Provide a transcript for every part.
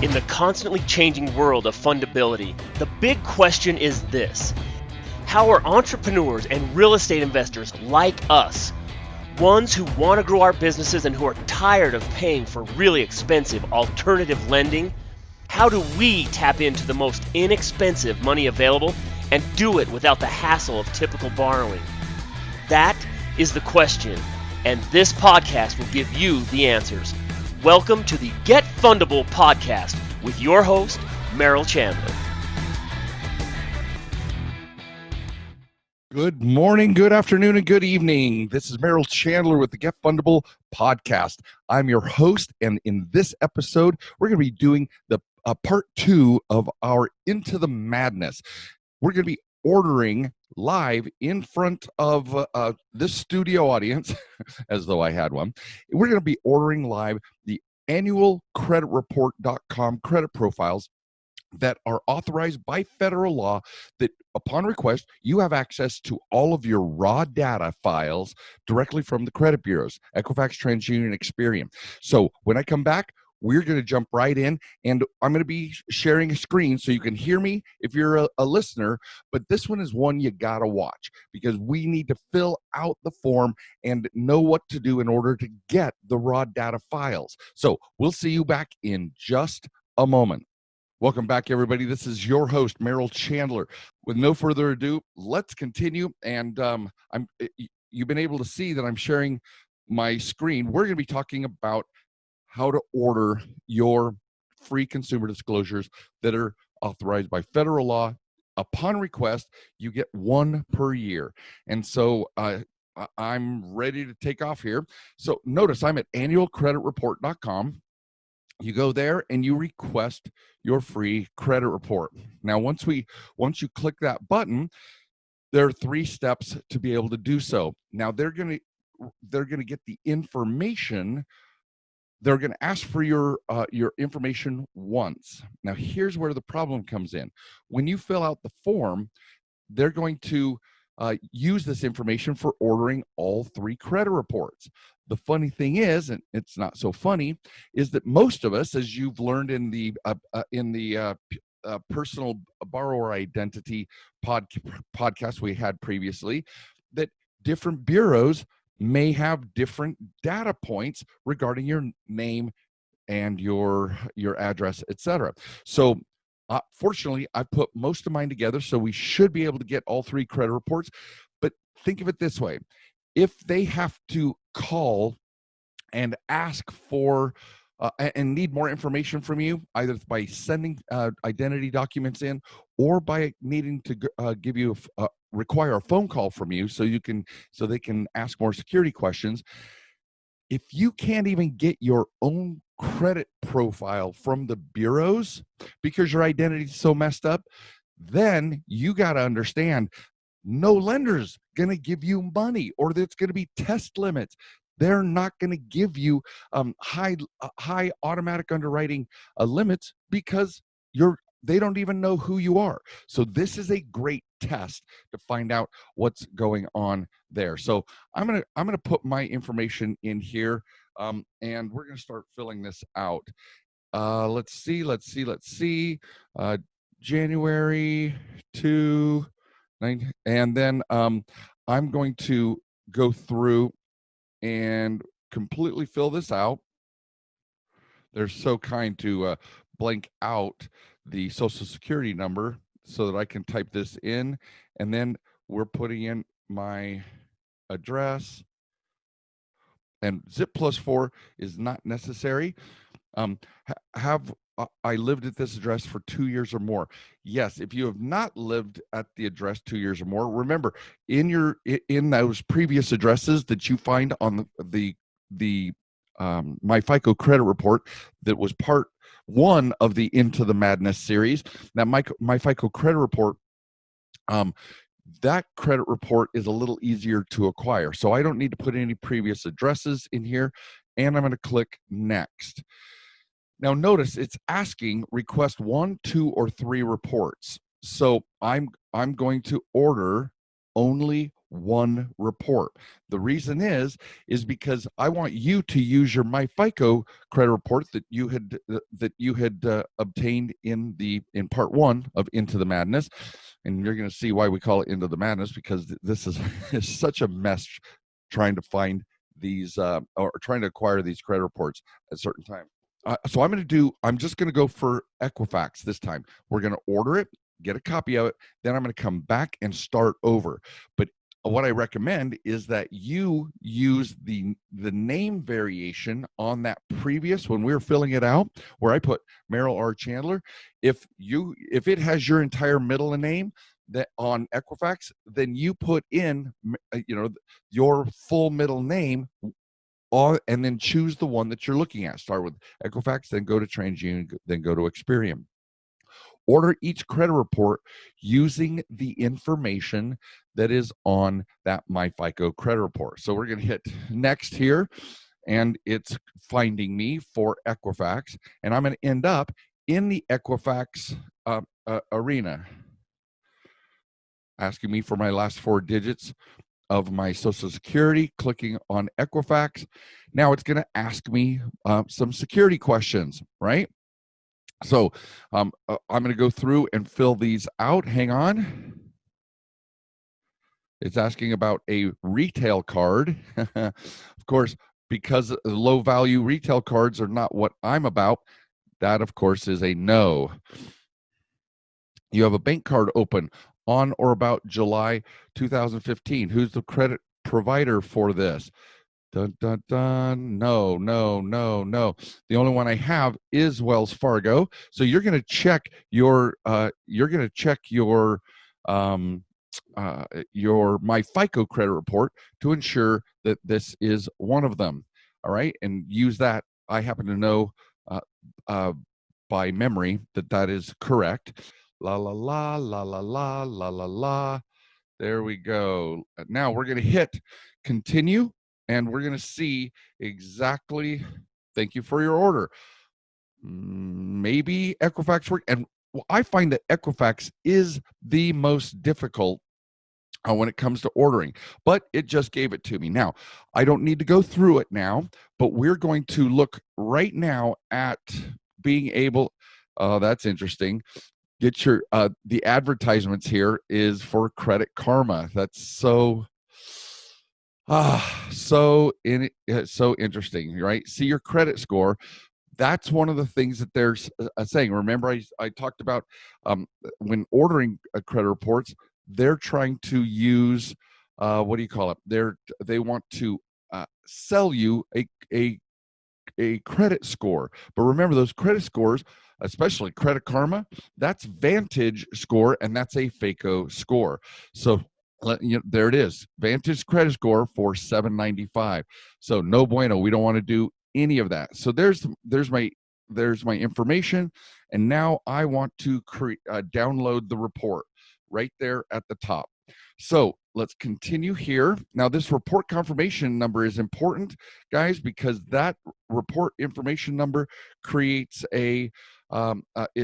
In the constantly changing world of fundability, the big question is this: how are entrepreneurs and real estate investors like us, ones who want to grow our businesses and who are tired of paying for really expensive alternative lending, how do we tap into the most inexpensive money available and do it without the hassle of typical borrowing? That is the question, and this podcast will give you the answers. Welcome to the Get Fundable podcast with your host, Merrill Chandler. Good morning, good afternoon, and good evening. This is Merrill Chandler with the Get Fundable podcast. I'm your host, and in this episode, we're going to be doing the part 2 of our Into the Madness. We're going to be ordering live in front of this studio audience, as though I had one. We're going to be ordering live the annual creditreport.com credit profiles that are authorized by federal law, that upon request, you have access to all of your raw data files directly from the credit bureaus, Equifax, TransUnion, Experian. So when I come back, we're going to jump right in, and I'm going to be sharing a screen so you can hear me if you're a listener, but this one is one you got to watch because we need to fill out the form and know what to do in order to get the raw data files. So we'll see you back in just a moment. Welcome back, everybody. This is your host, Merrill Chandler. With no further ado, let's continue. And you've been able to see that I'm sharing my screen. We're going to be talking about how to order your free consumer disclosures that are authorized by federal law. Upon request, you get one per year. And so I'm ready to take off here. So notice I'm at annualcreditreport.com. You go there and you request your free credit report. Now, once you click that button, there are 3 steps to be able to do so. Now, they're going to get the information. They're going to ask for your information once. Now, here's where the problem comes in. When you fill out the form, they're going to use this information for ordering all 3 credit reports. The funny thing is, and it's not so funny, is that most of us, as you've learned in the personal borrower identity podcast we had previously, that different bureaus may have different data points regarding your name and your address, etc. So fortunately, I put most of mine together, so we should be able to get all 3 credit reports. But think of it this way. If they have to call and ask for and need more information from you, either by sending identity documents in or by needing to give you require a phone call from you so they can ask more security questions, if you can't even get your own credit profile from the bureaus because your identity is so messed up, then you got to understand no lender's going to give you money, or there's going to be test limits. They're not going to give you high automatic underwriting limits because they don't even know who you are. So this is a great test to find out what's going on there. So I'm gonna put my information in here, and we're gonna start filling this out. Let's see. January 2, 9, and then I'm going to go through and completely fill this out. They're so kind to blank out the social security number so that I can type this in, and then we're putting in my address, and zip +4 is not necessary. Have I lived at this address for 2 years or more? Yes. If you have not lived at the address 2 years or more, remember in those previous addresses that you find on the My FICO credit report that was part 1 of the Into the Madness series. Now, my FICO credit report, that credit report is a little easier to acquire. So I don't need to put any previous addresses in here, and I'm going to click Next. Now notice it's asking request 1, 2, or 3 reports. So I'm going to order only one report. The reason is because I want you to use your MyFICO credit report that you had obtained in part 1 of Into the Madness, and you're going to see why we call it Into the Madness, because this is such a mess trying to find these or trying to acquire these credit reports at certain times. So I'm just going to go for Equifax this time. We're going to order it, get a copy of it, then I'm going to come back and start over. But what I recommend is that you use the name variation on that previous, when we were filling it out, where I put Merrill R. Chandler. If it has your entire middle name that on Equifax, then you put in your full middle name, and then choose the one that you're looking at. Start with Equifax, then go to TransUnion, then go to Experian. Order each credit report using the information that is on that MyFICO credit report. So we're going to hit next here, and it's finding me for Equifax, and I'm going to end up in the Equifax arena, asking me for my last 4 digits of my Social Security, clicking on Equifax. Now it's going to ask me some security questions, right? So I'm going to go through and fill these out. Hang on. It's asking about a retail card. Of course, because low value retail cards are not what I'm about, that of course is a no. You have a bank card open on or about July 2015. Who's the credit provider for this? Dun, dun, dun. No. The only one I have is Wells Fargo. So you're going to check your MyFICO credit report to ensure that this is one of them. All right, and use that. I happen to know by memory that is correct. La la la la la la la la la. There we go. Now we're going to hit continue, and we're going to see exactly. Thank you for your order. Maybe Equifax work, and I find that Equifax is the most difficult when it comes to ordering, but it just gave it to me. Now, I don't need to go through it now, but we're going to look right now at being able. That's interesting. Get your the advertisements here is for Credit Karma. That's so interesting, right? See your credit score. That's one of the things that they're saying. Remember, I talked about when ordering credit reports, they're trying to use what do you call it? They want to sell you a credit score. But remember, those credit scores, especially Credit Karma, that's Vantage score, and that's a FICO score. So there it is, Vantage credit score for 795. So no bueno. We don't want to do any of that. So there's my information, and now I want to download the report right there at the top. So let's continue here. Now, this report confirmation number is important, guys, because that report information number creates is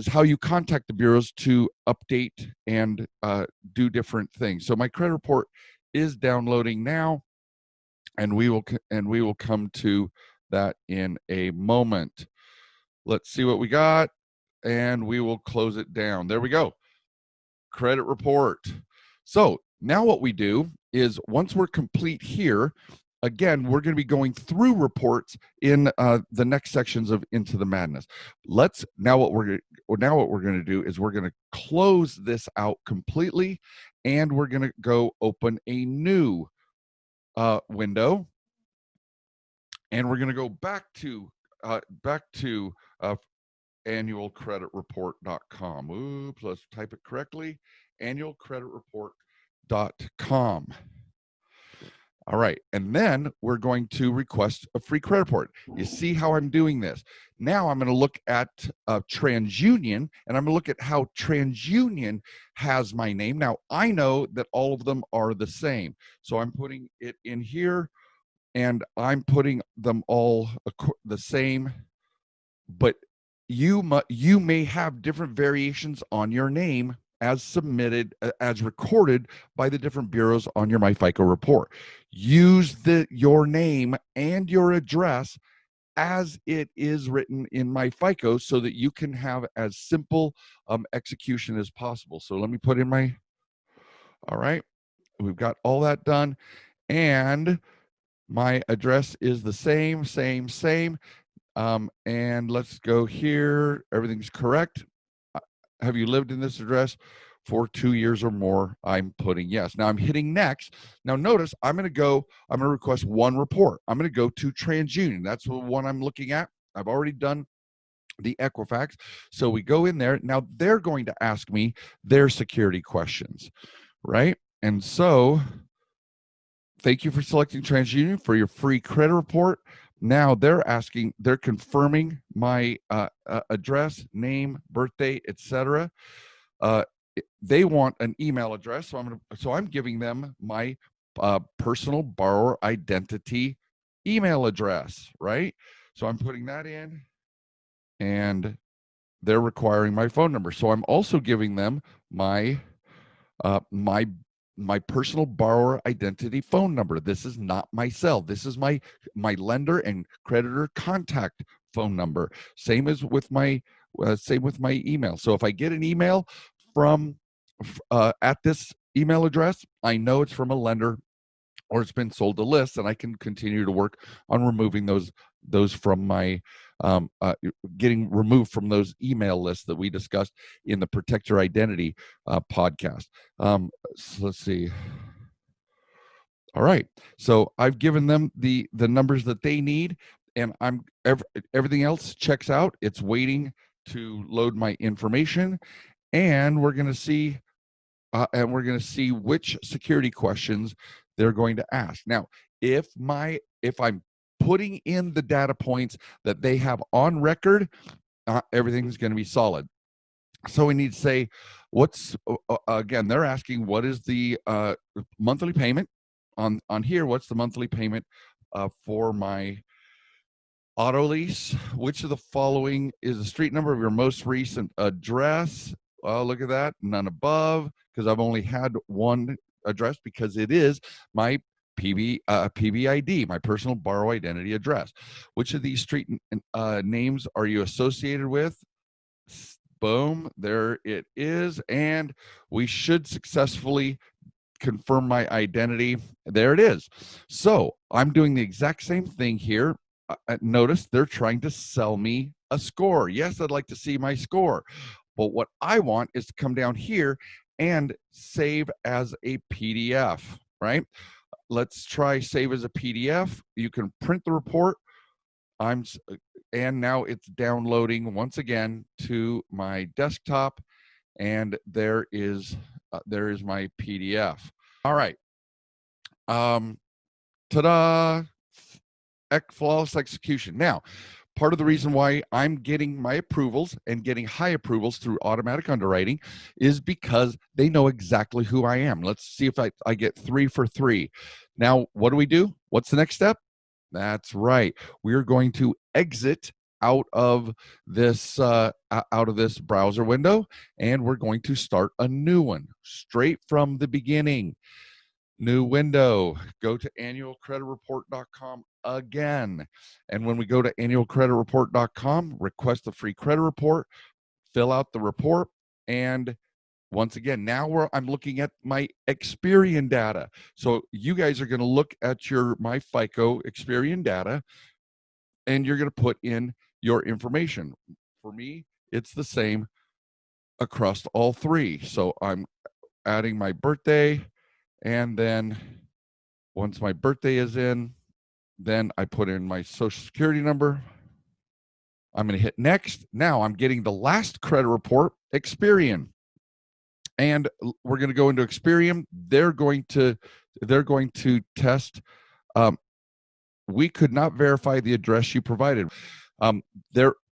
how you contact the bureaus to update and do different things. So my credit report is downloading now, and we will come to that in a moment. Let's see what we got, and we will close it down. There we go. Credit report. So now what we do is, once we're complete here, again, we're going to be going through reports in the next sections of Into the Madness. Now what we're going to do is we're going to close this out completely, and we're going to go open a new window, and we're going to go back to annualcreditreport.com. Oops, let's type it correctly. Annualcreditreport.com. All right, and then we're going to request a free credit report. You see how I'm doing this? Now I'm going to look at TransUnion, and I'm going to look at how TransUnion has my name. Now, I know that all of them are the same, so I'm putting it in here, and I'm putting them all the same, but you may have different variations on your name as submitted, as recorded by the different bureaus on your MyFICO report. Use your name and your address as it is written in MyFICO so that you can have as simple execution as possible. So let me put in all right, we've got all that done, and my address is the same. And let's go here. Everything's correct. Have you lived in this address for 2 years or more? I'm putting yes. Now I'm hitting next. Now notice I'm going to request one report. I'm going to go to TransUnion. That's the one I'm looking at. I've already done the Equifax. So we go in there. Now they're going to ask me their security questions, right? And so thank you for selecting TransUnion for your free credit report. Now they're confirming my address, name, birthday, etc. They want an email address, so I'm giving them my personal borrower identity email address, right? So I'm putting that in, and they're requiring my phone number. So I'm also giving them my my personal borrower identity phone number. This is not my cell. This is my lender and creditor contact phone number. Same with my email. So if I get an email from at this email address, I know it's from a lender or it's been sold to list, and I can continue to work on removing those from my getting removed from those email lists that we discussed in the Protect Your Identity podcast. So let's see. All right. So I've given them the numbers that they need, and everything else checks out. It's waiting to load my information, and we're going to see which security questions they're going to ask. Now, if I'm putting in the data points that they have on record, everything's going to be solid. So we need to say, again, they're asking what is the monthly payment on here. What's the monthly payment for my auto lease? Which of the following is the street number of your most recent address? Oh, look at that. None above, because I've only had one address, because it is my PBID, my personal borrower identity address. Which of these street names are you associated with? Boom, there it is. And we should successfully confirm my identity. There it is. So I'm doing the exact same thing here. Notice they're trying to sell me a score. Yes, I'd like to see my score. But what I want is to come down here and save as a PDF, right? Let's try save as a PDF. You can print the report. And now it's downloading once again to my desktop, and there is my PDF. All right. Ta-da! Flawless execution. Now, part of the reason why I'm getting my approvals and getting high approvals through automatic underwriting is because they know exactly who I am. Let's see if I get 3 for 3. Now, what do we do? What's the next step? That's right. We're going to exit out of this browser window, and we're going to start a new one straight from the beginning. New window, go to annualcreditreport.com again. And when we go to annualcreditreport.com, request a free credit report, fill out the report, and once again, now I'm looking at my Experian data. So you guys are going to look at my FICO Experian data, and you're going to put in your information. For me, it's the same across all three. So I'm adding my birthday, and then once my birthday is in, then I put in my social security number. I'm going to hit next. Now I'm getting the last credit report, Experian. And we're going to go into Experian. They're going to test. We could not verify the address you provided.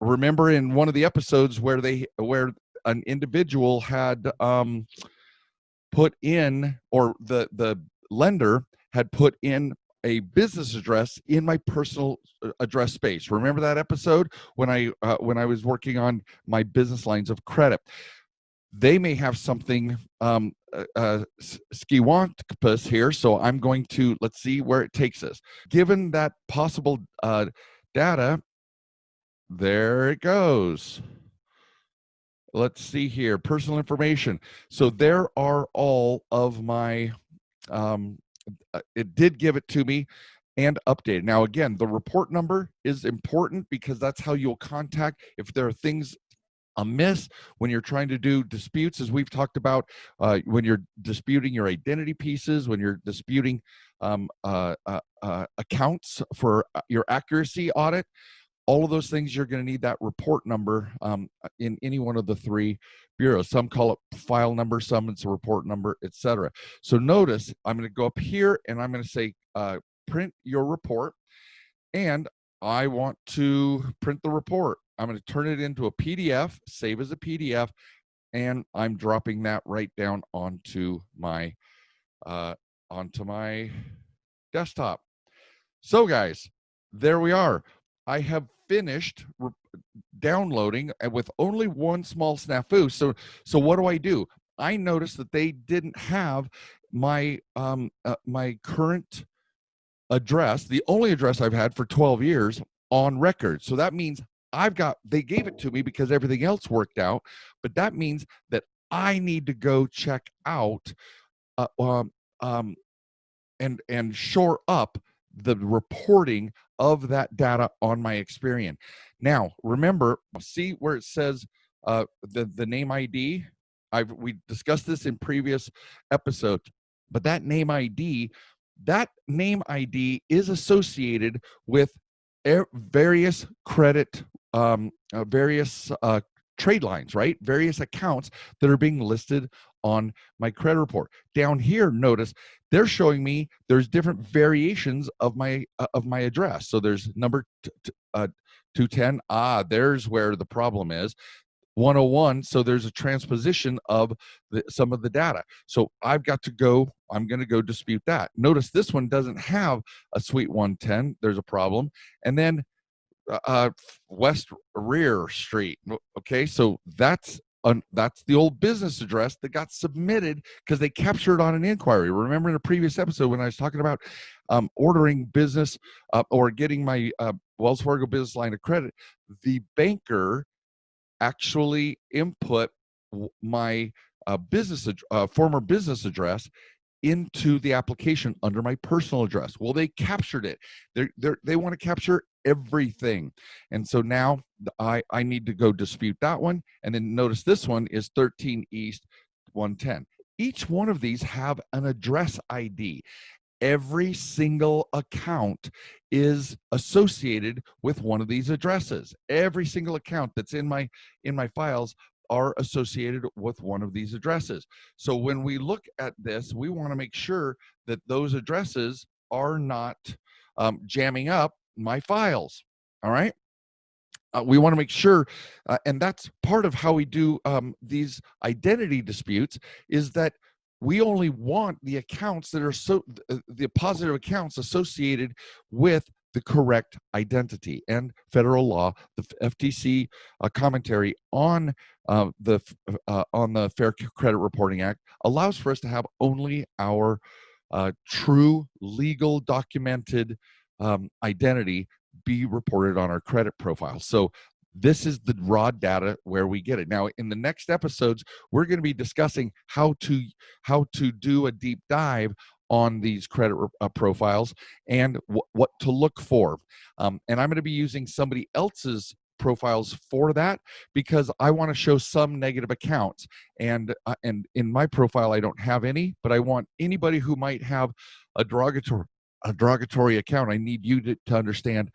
Remember in one of the episodes where an individual had put in, or the lender had put in a business address in my personal address space. Remember that episode when I was working on my business lines of credit? they may have something skiwantopus here. So I'm going to, let's see where it takes us. Given that possible data, there it goes. Let's see here, personal information. So there are all of my, it did give it to me and updated. Now, again, the report number is important because that's how you'll contact if there are things amiss when you're trying to do disputes, as we've talked about, when you're disputing your identity pieces, when you're disputing accounts for your accuracy audit. All of those things, you're going to need that report number in any one of the three bureaus. Some call it file number, some it's a report number, etc. So notice I'm going to go up here and I'm going to say print your report, and I want to print the report. I'm going to turn it into a PDF, save as a PDF, and I'm dropping that right down onto my desktop. So guys, there we are. I have finished downloading with only one small snafu. So what do? I noticed that they didn't have my my current address, the only address I've had for 12 years, on record. So that means they gave it to me because everything else worked out, but that means that I need to go check out and shore up the reporting of that data on my Experian. Now, remember, see where it says the name ID? We discussed this in previous episodes, but that name ID is associated with various credit, various trade lines, right? Various accounts that are being listed on my credit report. Down here, notice they're showing me there's different variations of my address. So there's number 210. There's where the problem is. 101. So there's a transposition of some of the data. So I'm going to go dispute that. Notice this one doesn't have a suite 110. There's a problem. And then West Rear Street. Okay, so that's the old business address that got submitted because they captured on an inquiry. Remember in a previous episode when I was talking about ordering business or getting my Wells Fargo business line of credit, the banker actually input my former business address into the application under my personal address. Well, they captured it. They want to capture everything. And so now I need to go dispute that one. And then notice this one is 13 East 110. Each one of these have an address ID. Every single account is associated with one of these addresses. Every single account that's in my files are associated with one of these addresses. So when we look at this, we want to make sure that those addresses are not jamming up my files. All right. We want to make sure, and that's part of how we do these identity disputes, is that we only want the accounts that are the positive accounts associated with the correct identity. And federal law, the FTC commentary on the Fair Credit Reporting Act allows for us to have only our true, legal, documented identity be reported on our credit profile. So this is the raw data where we get it. Now, in the next episodes, we're going to be discussing how to do a deep dive on these credit profiles and what to look for. And I'm going to be using somebody else's profiles for that because I want to show some negative accounts. And in my profile, I don't have any, but I want anybody who might have a derogatory account. I need you to understand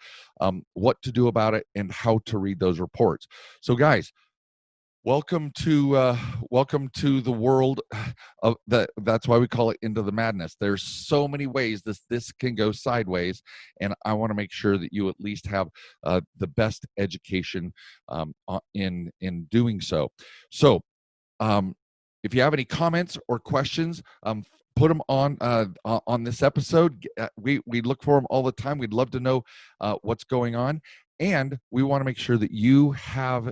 what to do about it and how to read those reports. So guys, welcome to the world of that's why we call it Into the Madness. There's so many ways this can go sideways, and I want to make sure that you at least have the best education in doing so. So if you have any comments or questions, put them on this episode. We look for them all the time. We'd love to know what's going on, and we want to make sure that you have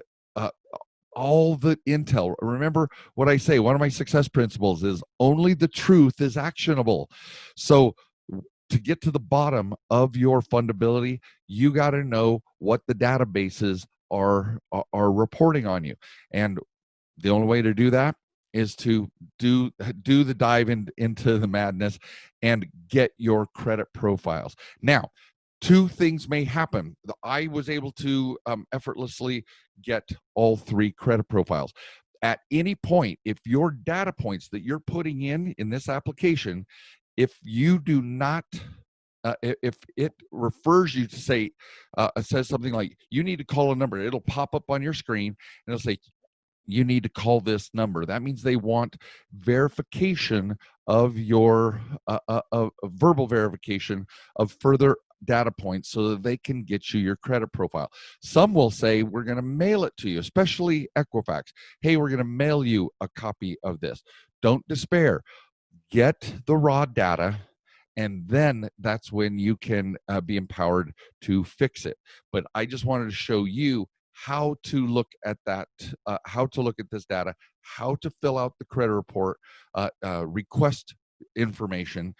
all the intel. Remember what I say, one of my success principles is only the truth is actionable. So to get to the bottom of your fundability, you got to know what the databases are reporting on you. And the only way to do that is to do the dive into the madness and get your credit profiles. Now, two things may happen. I was able to effortlessly get all three credit profiles. At any point, if your data points that you're putting in this application, if you do not, if it refers you to say, it says something like, you need to call a number, it'll pop up on your screen and it'll say, you need to call this number. That means they want verification of your verbal verification of further data points so that they can get you your credit profile. Some will say, we're going to mail it to you, especially Equifax. Hey, we're going to mail you a copy of this. Don't despair. Get the raw data, and then that's when you can be empowered to fix it. But I just wanted to show you how to look at that, how to look at this data, how to fill out the credit report, request information,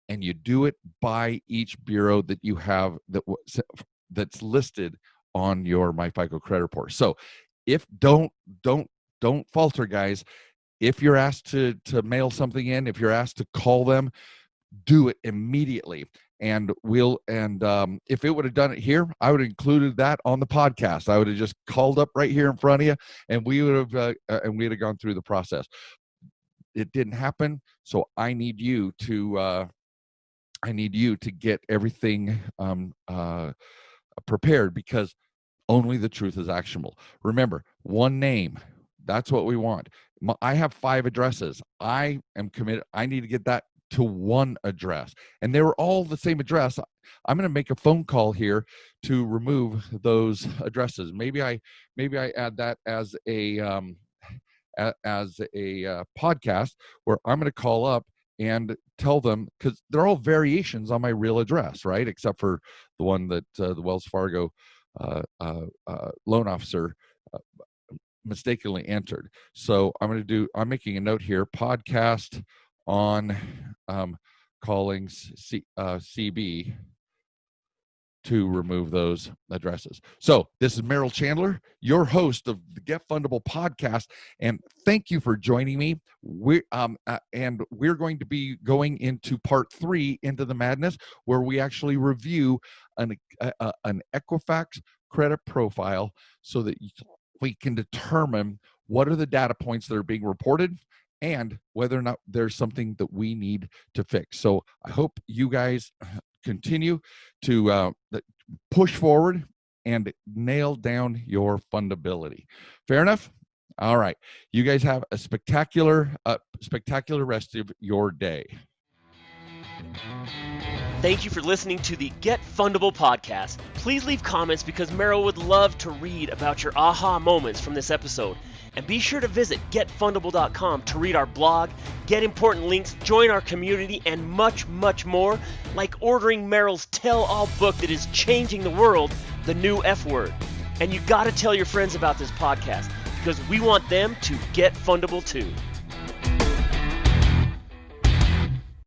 and you do it by each bureau that you have that's listed on your MyFICO credit report. So if don't falter, guys. If you're asked to mail something in, if you're asked to call them, do it immediately. And if it would have done it here, I would have included that on the podcast. I would have just called up right here in front of you, and we would have gone through the process. It didn't happen, so I need you to get everything prepared, because only the truth is actionable. Remember, one name. That's what we want. I have 5 addresses. I am committed. I need to get that to one address, and they were all the same address. I'm going to make a phone call here to remove those addresses. Maybe I add that as a podcast where I'm going to call up and tell them, because they're all variations on my real address, right? Except for the one that the Wells Fargo loan officer mistakenly entered. So I'm making a note here, podcast on calling CB to remove those addresses. So this is Merrill Chandler, your host of the Get Fundable podcast, and thank you for joining me. We're going to be going into part 3 into the madness, where we actually review an Equifax credit profile so that we can determine what are the data points that are being reported and whether or not there's something that we need to fix. So I hope you guys continue to push forward and nail down your fundability. Fair enough? All right. You guys have a spectacular rest of your day. Thank you for listening to the Get Fundable podcast. Please leave comments, because Merrill would love to read about your aha moments from this episode. And be sure to visit getfundable.com to read our blog, get important links, join our community, and much, much more, like ordering Merrill's tell-all book that is changing the world, The New F Word. And you got to tell your friends about this podcast, because we want them to get fundable too.